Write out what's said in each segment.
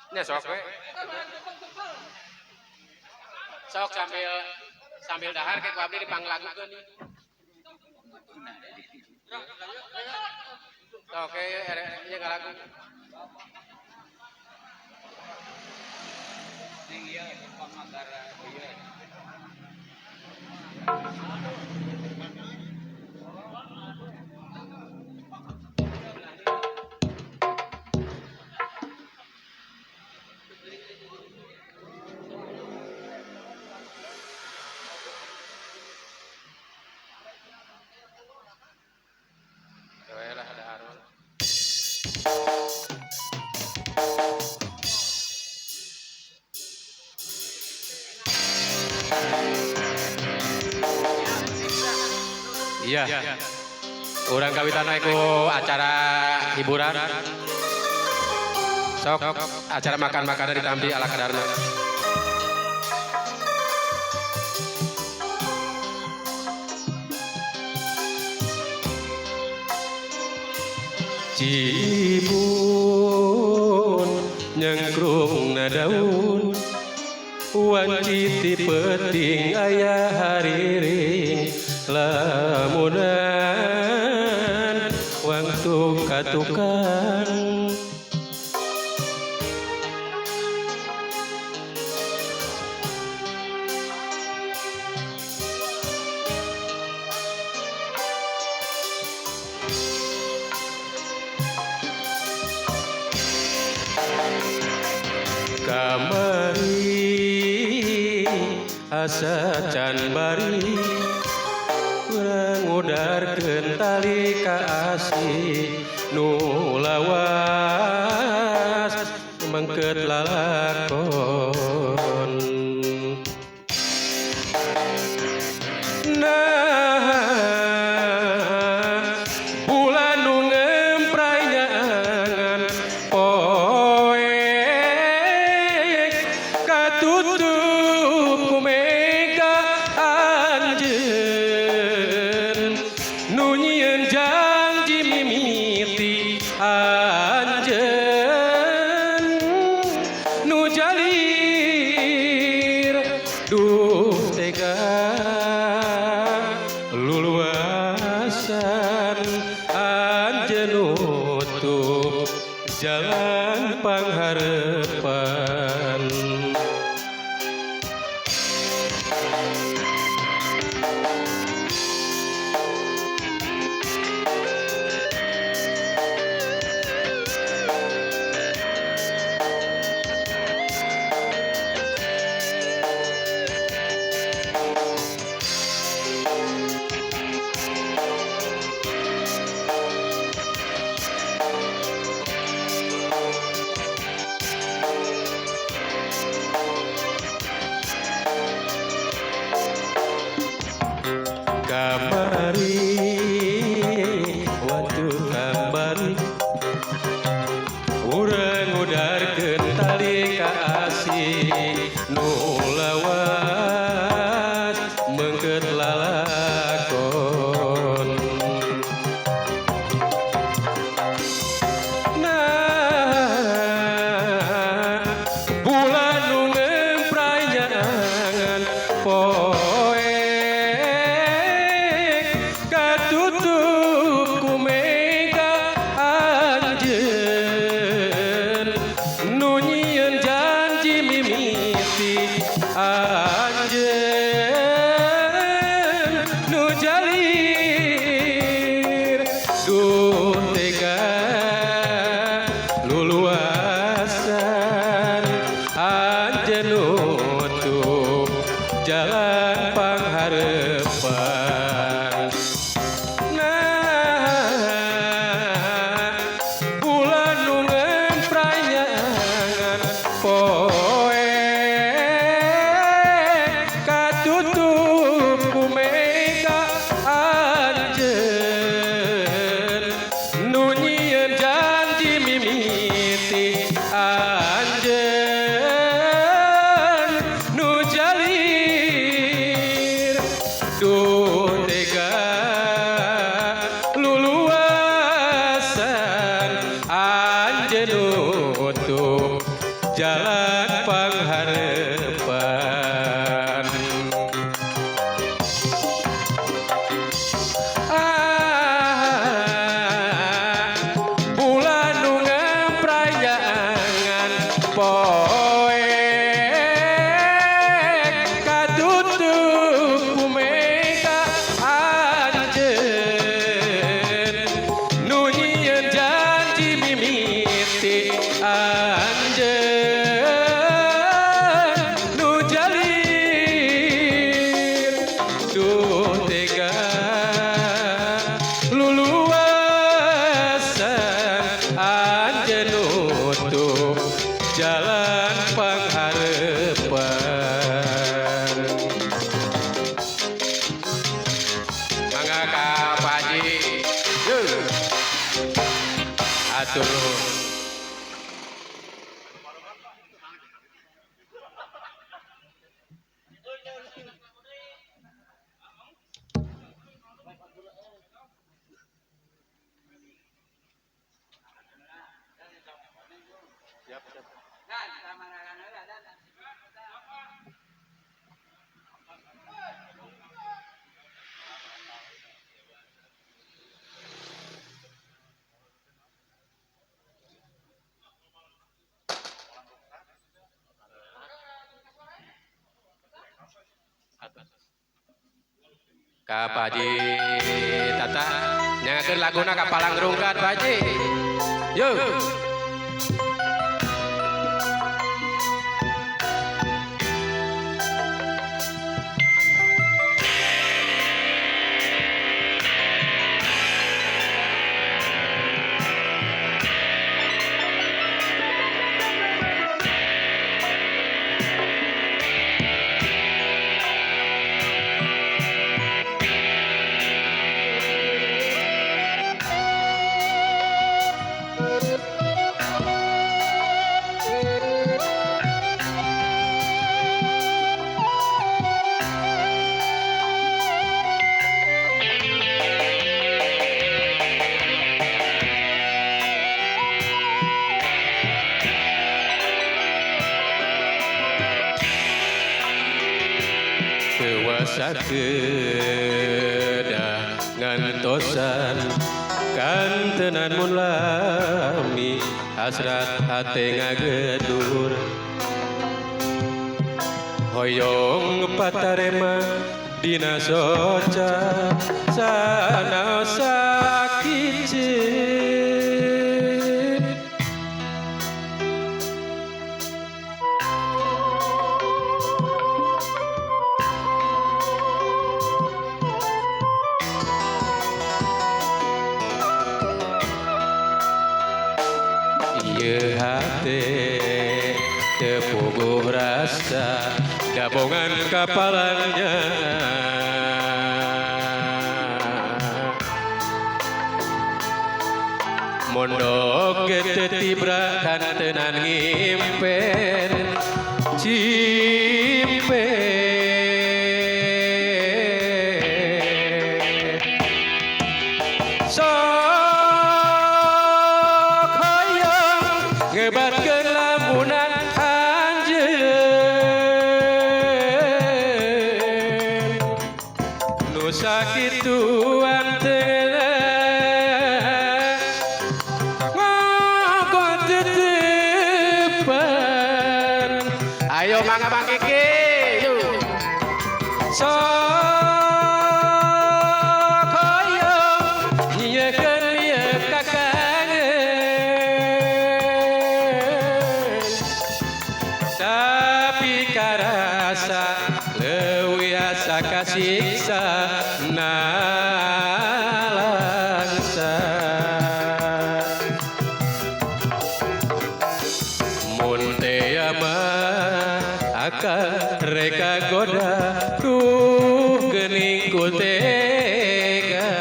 Nya sok we. Sok sambil dahar ke ku abdi dipanglagukeun. Sok ke ieu ngalagu. Ning ieu pamagara ieu. Lah dahar. Iya. Urang kawitanna iku acara hiburan. Sok acara makan-makanan ditampi ala kadarna. Cibun nyengkrungna daun wanci ti peuting aya hariring lamunan waktu katukan kamari asa can bari urang ngudarkeun tali kaasih nu lawas mangkeut lalakon nah bulan nu ngemprai nyangan poek katutup ku mega anjeun nu nyieun janji mimiti anjeun nu jalir duh tega luluasan anjeun nutup jalan pangharepan kamari waktu kamari urang ngudarkeun tali kaasih nu lawas mangkeut lalakon nah bulan nu ngemprai nyangan poek katutup ku mega anjeun nu nyieun janji mimiti anjeun nu jalir duh tega luluasan anjeun nutup jalan pangharepan nah bulan nu ngemprai nyangan poek katutup ku mega anjeun nu nyieun janji mimiti anjeun nu jalir duh tega luluasan anjeun nutup jalan pengharapan. Bulan nu ngamprayangan poe katutup kumeka anjeun nu nyieun janji mimiti anjeun nu jalir duh tega luluasan anjeun nutup jalan pengharapan. Mangga ka Pak Haji. Yeuh. Atur nuhun. Ka Pak Haji Tata nyangakeun laguna ka Palangrunggan Pak Haji. Yeuh. Dewasa kedah ngantosan kantenan mun lami hasrat hate ngagedur hoyong patarema dina soca sanaos sakicin. Ieu hate teu puguh rasa gabungan kapalanya mondok teu tibra kantenan ngimpen cimpe ngebatkeun lamunan anjeun nu sakituan teu ngogot teutepan. Ayo mangga Bang Kiki yuk. Sok hoyong nyiekeun ieu kakangeun tapi karasa leuwih asa kasiksa nalangsa mun teu mah akan reka goda duh geuning ku tega.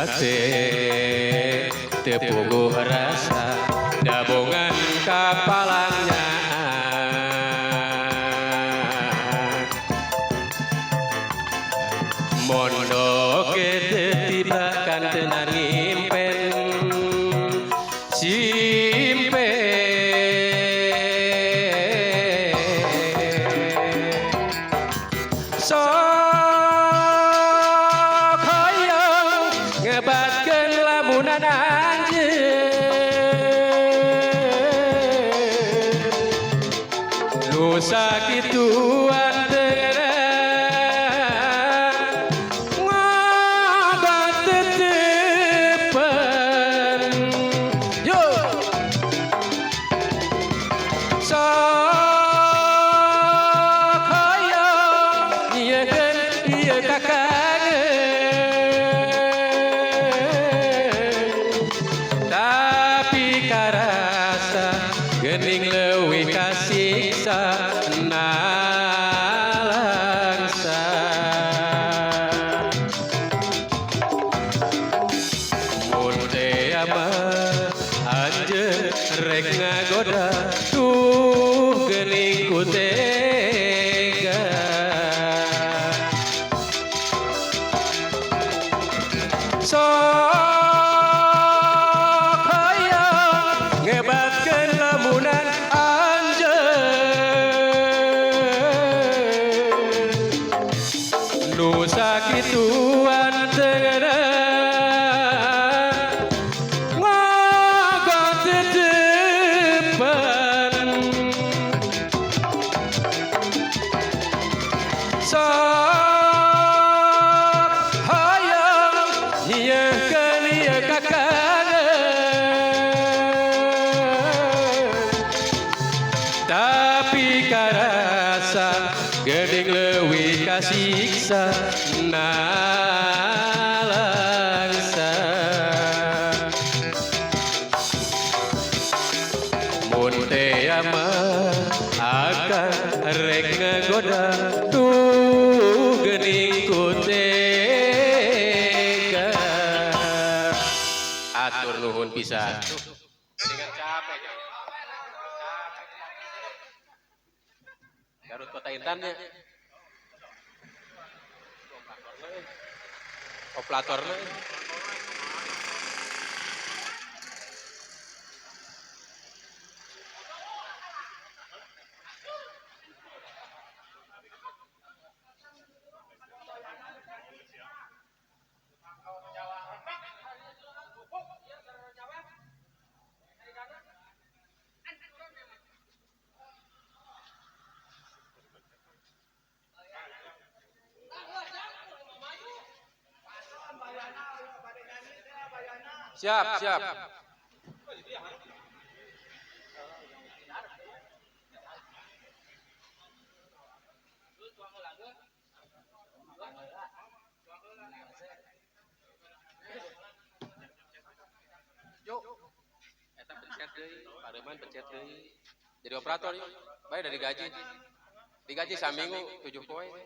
hati tepuguh rasa dabungan kapalangnya mondok tiba-kan tenan ngimpen simpen sok hoyong ngebatkeun lamunan anjeun nu sakituan tapi karasa gening leuwih kasiksa nalangsa mun teu mah anjeun rek ngagoda tuh geuning ku tega sok hoyong ngebatkeun lamunan anjeun nu sakituan teungeunah ngogot teutepan sok hoyong nyieunkeun ieu kakangeun tapi karasa geuning leuwih kasiksa nalangsa mun teu mah akan rek ngagoda tuh geuning ku tega atur nuhun pisan Dengan capek kan. Garut Kota Intan ya operatornya siap siap yuk eta pencet deui pareman pencet deui jadi operator yuk bae dari gaji digaji saminggu 7 poe